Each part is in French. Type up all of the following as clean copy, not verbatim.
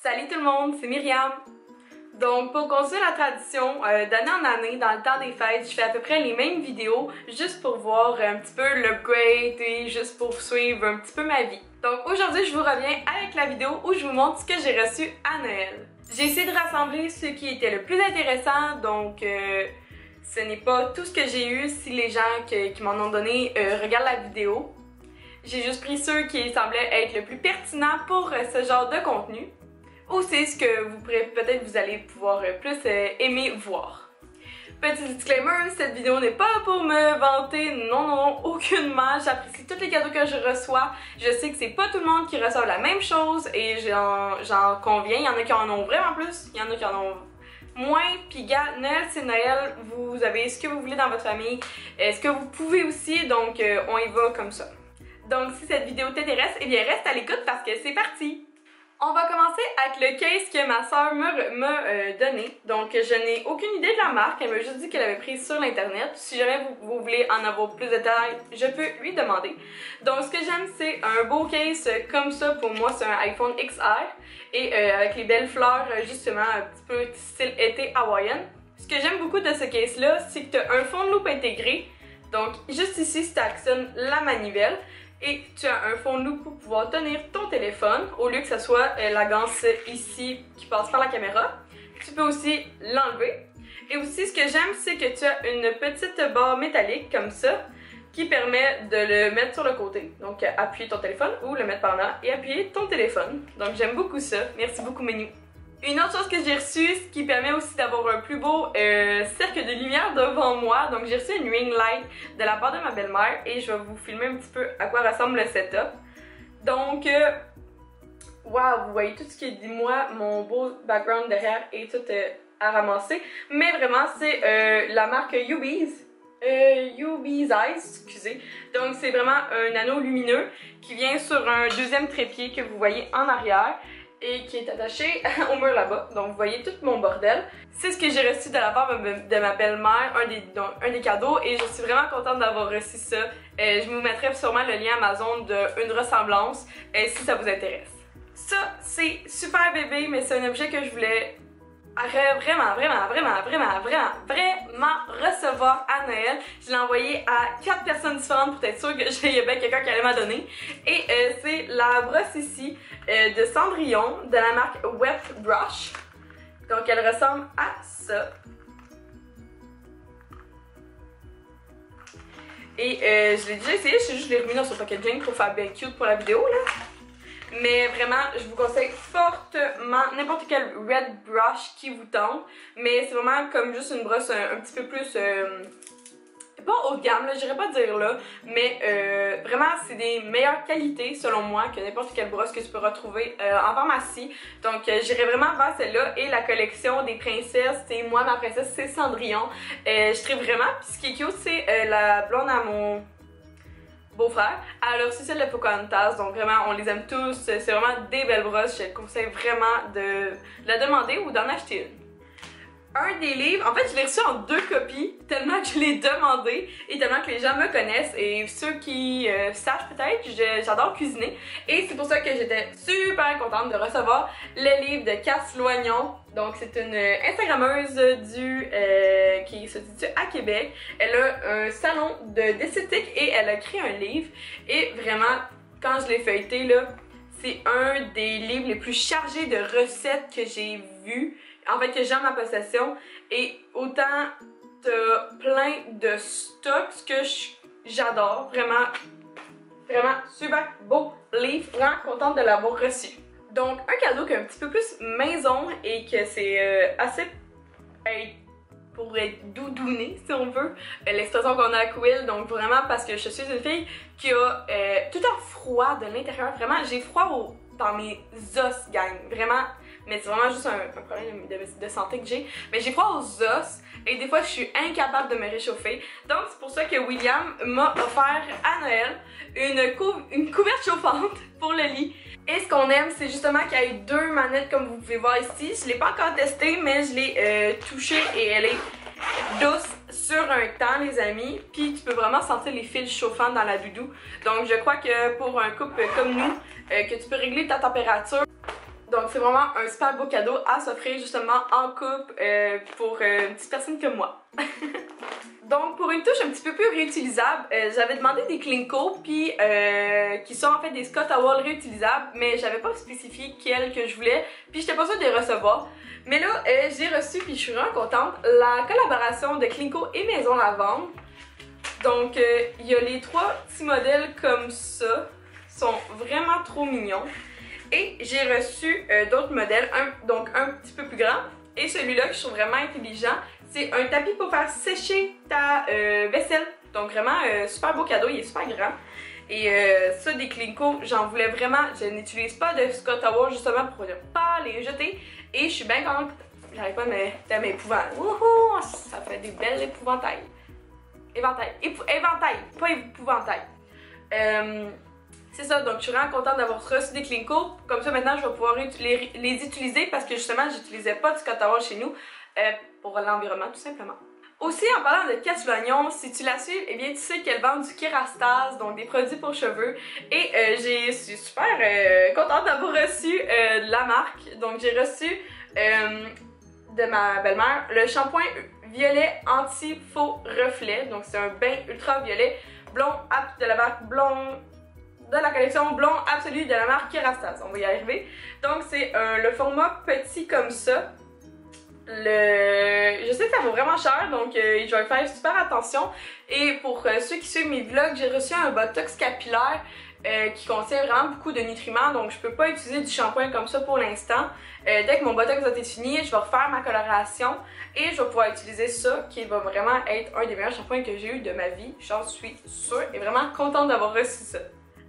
Salut tout le monde, c'est Myriam. Donc pour continuer la tradition, d'année en année, dans le temps des fêtes, je fais à peu près les mêmes vidéos juste pour voir un petit peu l'upgrade et juste pour suivre un petit peu ma vie. Donc aujourd'hui, je vous reviens avec la vidéo où je vous montre ce que j'ai reçu à Noël. J'ai essayé de rassembler ce qui était le plus intéressant, donc ce n'est pas tout ce que j'ai eu si les gens qui m'en ont donné regardent la vidéo. J'ai juste pris ceux qui semblaient être le plus pertinent pour ce genre de contenu. Ou c'est ce que vous pourrez peut-être vous allez pouvoir plus aimer voir. Petit disclaimer, cette vidéo n'est pas pour me vanter, non, aucunement. J'apprécie tous les cadeaux que je reçois. Je sais que c'est pas tout le monde qui reçoit la même chose et j'en conviens. Il y en a qui en ont vraiment plus, il y en a qui en ont moins. Puis gars, Noël c'est Noël, vous avez ce que vous voulez dans votre famille, ce que vous pouvez aussi, donc on y va comme ça. Donc si cette vidéo t'intéresse, eh bien reste à l'écoute parce que c'est parti! On va commencer avec le case que ma soeur m'a donné. Donc je n'ai aucune idée de la marque, elle m'a juste dit qu'elle avait pris sur l'internet. Si jamais vous voulez en avoir plus de détails, je peux lui demander. Donc ce que j'aime, c'est un beau case comme ça. Pour moi c'est un iPhone XR et avec les belles fleurs justement un petit peu style été hawaïenne. Ce que j'aime beaucoup de ce case là, c'est que tu as un fond de loupe intégré. Donc juste ici, si tu actionnes la manivelle, et tu as un fond de loupe pour pouvoir tenir ton téléphone au lieu que ce soit la ganse ici qui passe par la caméra. Tu peux aussi l'enlever. Et aussi ce que j'aime, c'est que tu as une petite barre métallique comme ça qui permet de le mettre sur le côté. Donc appuyer ton téléphone ou le mettre par là et appuyer ton téléphone. Donc j'aime beaucoup ça. Merci beaucoup Menu. Une autre chose que j'ai reçue, ce qui permet aussi d'avoir un plus beau cercle de lumière devant moi. Donc j'ai reçu une ring light de la part de ma belle-mère et je vais vous filmer un petit peu à quoi ressemble le setup. Donc, waouh, vous voyez tout ce qui est dit moi, mon beau background derrière est tout à ramasser. Mais vraiment, c'est la marque UB's. UB's Eyes, excusez. Donc c'est vraiment un anneau lumineux qui vient sur un deuxième trépied que vous voyez en arrière et qui est attaché au mur là-bas. Donc vous voyez tout mon bordel. C'est ce que j'ai reçu de la part de ma belle-mère, un des cadeaux, et je suis vraiment contente d'avoir reçu ça. Je vous mettrai sûrement le lien Amazon d'une ressemblance si ça vous intéresse. Ça, c'est super bébé, mais c'est un objet que je voulais vraiment recevoir à Noël. Je l'ai envoyé à 4 personnes différentes pour être sûre que il y a bien quelqu'un qui allait m'en donner. Et c'est la brosse ici de Cendrillon de la marque Wet Brush. Donc elle ressemble à ça. Et je l'ai déjà essayé, je l'ai remis dans son packaging pour faire bien cute pour la vidéo là. Mais vraiment, je vous conseille fortement n'importe quel red brush qui vous tente. Mais c'est vraiment comme juste une brosse un petit peu plus... pas haut de gamme, je n'irais pas dire là. Mais vraiment, c'est des meilleures qualités selon moi que n'importe quelle brosse que tu peux retrouver en pharmacie. Donc j'irai vraiment vers celle-là. Et la collection des princesses, c'est moi, ma princesse, c'est Cendrillon. Je tripe vraiment. Puis ce qui est cute, c'est la blonde à mon beau-frère. Alors c'est celle de Pocahontas, donc vraiment on les aime tous, c'est vraiment des belles brosses, je te conseille vraiment de la demander ou d'en acheter une. Un des livres, en fait je l'ai reçu en 2 copies, tellement que je l'ai demandé et tellement que les gens me connaissent et ceux qui savent peut-être, j'adore cuisiner et c'est pour ça que j'étais super contente de recevoir le livre de Cass Loignon. Donc c'est une Instagrammeuse qui se situe à Québec. Elle a un salon d'esthétique et elle a créé un livre et vraiment quand je l'ai feuilleté là, c'est un des livres les plus chargés de recettes que j'ai vu. En fait, que j'ai en ma possession. Et autant t'as plein de stocks que j'adore. Vraiment super beau livre. Vraiment contente de l'avoir reçu. Donc, un cadeau qui est un petit peu plus maison et que c'est assez pour être doudouné, si on veut. L'expression qu'on a à Quill. Donc, vraiment parce que je suis une fille qui a tout un froid de l'intérieur. Vraiment, j'ai froid dans mes os, gang. Vraiment. Mais c'est vraiment juste un problème de santé que j'ai. Mais j'ai froid aux os et des fois je suis incapable de me réchauffer. Donc c'est pour ça que William m'a offert à Noël une couverte chauffante pour le lit. Et ce qu'on aime, c'est justement qu'il y ait 2 manettes comme vous pouvez voir ici. Je ne l'ai pas encore testé, mais je l'ai touchée et elle est douce sur un temps, les amis. Puis tu peux vraiment sentir les fils chauffants dans la doudou. Donc je crois que pour un couple comme nous, que tu peux régler ta température. Donc c'est vraiment un super beau cadeau à s'offrir justement en couple pour une petite personne comme moi. Donc pour une touche un petit peu plus réutilisable, j'avais demandé des Klinko puis qui sont en fait des Scott Towel réutilisables, mais j'avais pas spécifié quels que je voulais, puis j'étais pas sûre de les recevoir. Mais là j'ai reçu, puis je suis vraiment contente, la collaboration de Klinko et Maison Lavande. Donc il y a les 3 petits modèles comme ça, sont vraiment trop mignons. Et j'ai reçu d'autres modèles, donc un petit peu plus grand. Et celui-là que je trouve vraiment intelligent, c'est un tapis pour faire sécher ta vaisselle. Donc vraiment super beau cadeau, il est super grand. Et ça des Klinko, j'en voulais vraiment. Je n'utilise pas de Scott Towel justement pour ne pas les jeter. Et je suis bien contente. J'arrive pas à m'épouvanter. Wouhou! Ça fait des belles épouvantails. Éventail, pas épouvantail. C'est ça, donc je suis vraiment contente d'avoir reçu des Klinko. Comme ça maintenant je vais pouvoir les utiliser parce que justement j'utilisais pas de Scott Towel chez nous pour l'environnement tout simplement. Aussi en parlant de Casse l'oignon, si tu la suis, eh bien tu sais qu'elle vend du Kerastase, donc des produits pour cheveux. Et je suis super contente d'avoir reçu de la marque. Donc j'ai reçu de ma belle-mère le shampoing violet anti-faux reflet. Donc c'est un bain ultra violet blond de la marque blond. De la collection blond absolue de la marque Kerastase. On va y arriver. Donc c'est le format petit comme ça. Je sais que ça vaut vraiment cher, donc je vais faire super attention. Et pour ceux qui suivent mes vlogs, j'ai reçu un botox capillaire qui contient vraiment beaucoup de nutriments. Donc je peux pas utiliser du shampoing comme ça pour l'instant. Dès que mon botox va être fini, je vais refaire ma coloration et je vais pouvoir utiliser ça, qui va vraiment être un des meilleurs shampoings que j'ai eu de ma vie. J'en suis sûre et vraiment contente d'avoir reçu ça.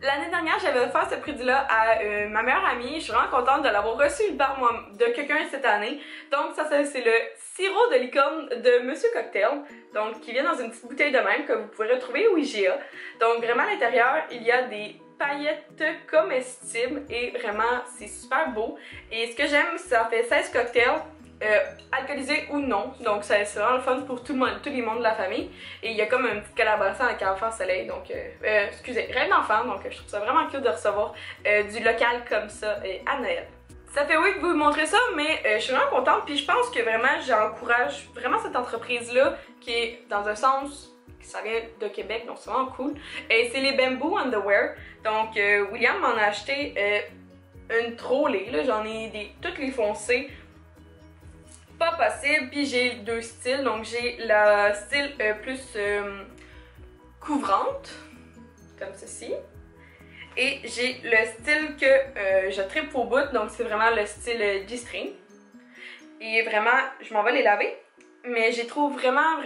L'année dernière, j'avais offert ce produit-là à ma meilleure amie. Je suis vraiment contente de l'avoir reçu par moi, de quelqu'un cette année. Donc ça c'est le sirop de licorne de Monsieur Cocktail. Donc qui vient dans une petite bouteille de même que vous pouvez retrouver au IGA. Donc vraiment à l'intérieur, il y a des paillettes comestibles et vraiment c'est super beau. Et ce que j'aime, ça fait 16 cocktails. Alcoolisé ou non, donc c'est vraiment le fun pour tout le monde, tous les membres de la famille. Et il y a comme une petite collaboration avec Enfant Soleil, donc excusez, Reine d'enfant, donc je trouve ça vraiment cute de recevoir du local comme ça à Noël. Ça fait oui de vous montrer ça, mais je suis vraiment contente, puis je pense que vraiment j'encourage vraiment cette entreprise-là qui est dans un sens, ça vient de Québec, donc c'est vraiment cool. Et c'est les Bamboo Underwear, donc William m'en a acheté une trolley, j'en ai toutes les foncées. Pas possible, puis j'ai 2 styles, donc j'ai le style plus couvrante, comme ceci, et j'ai le style que je tripe au bout, donc c'est vraiment le style G-string, et vraiment, je m'en vais les laver, mais je les trouve vraiment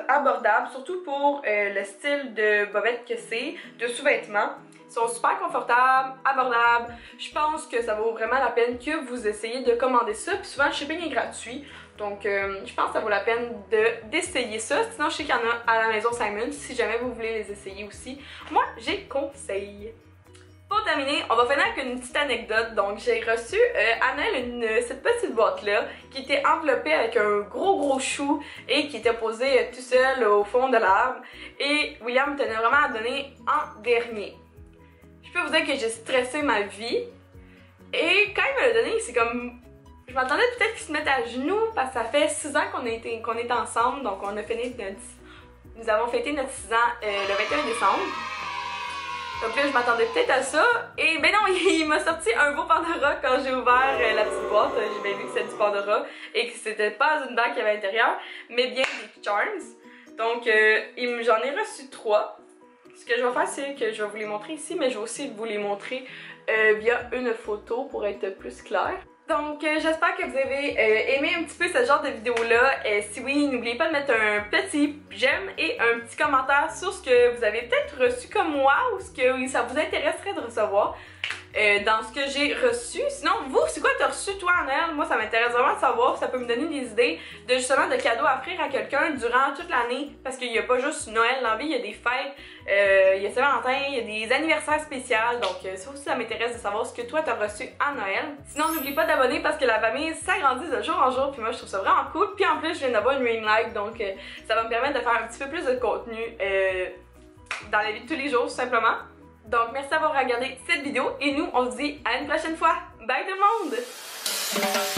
abordable, surtout pour le style de bobette que c'est, de sous-vêtements. Ils sont super confortables, abordables. Je pense que ça vaut vraiment la peine que vous essayiez de commander ça. Puis souvent, le shipping est gratuit. Donc, je pense que ça vaut la peine d'essayer ça. Sinon, je sais qu'il y en a à la maison Simon. Si jamais vous voulez les essayer aussi, moi, j'ai conseille. Pour terminer, on va finir avec une petite anecdote. Donc, j'ai reçu à Noël cette petite boîte-là qui était enveloppée avec un gros chou et qui était posé tout seul au fond de l'arbre. Et William me tenait vraiment à donner en dernier. Je peux vous dire que j'ai stressé ma vie. Et quand il me l'a donné, c'est comme... Je m'attendais peut-être qu'il se mette à genoux parce que ça fait 6 ans qu'on est ensemble. Donc on a fini nous avons fêté notre 6 ans le 21 décembre. Donc là, je m'attendais peut-être à ça. Et ben non, il m'a sorti un beau Pandora quand j'ai ouvert la petite boîte. J'ai bien vu que c'était du Pandora et que c'était pas une bague qu'il y avait à l'intérieur, mais bien des charms. Donc j'en ai reçu 3. Ce que je vais faire, c'est que je vais vous les montrer ici, mais je vais aussi vous les montrer via une photo pour être plus clair. Donc, j'espère que vous avez aimé un petit peu ce genre de vidéo-là. Si oui, n'oubliez pas de mettre un petit j'aime et un petit commentaire sur ce que vous avez peut-être reçu comme moi ou ce que ça vous intéresserait de recevoir dans ce que j'ai reçu. Sinon, vous, c'est quoi que tu as reçu toi en Noël? Moi, ça m'intéresse vraiment de savoir. Ça peut me donner des idées de justement de cadeaux à offrir à quelqu'un durant toute l'année. Parce qu'il n'y a pas juste Noël dans la vie, il y a des fêtes, il y a Saint-Valentin, il y a des anniversaires spéciaux. Donc, ça aussi, ça m'intéresse de savoir ce que toi, tu as reçu à Noël. Sinon, n'oublie pas d'abonner parce que la famille s'agrandit de jour en jour. Puis moi, je trouve ça vraiment cool. Puis en plus, je viens d'avoir une ring light. Donc, ça va me permettre de faire un petit peu plus de contenu dans la vie de tous les jours, tout simplement. Donc, merci d'avoir regardé cette vidéo et nous, on se dit à une prochaine fois! Bye tout le monde!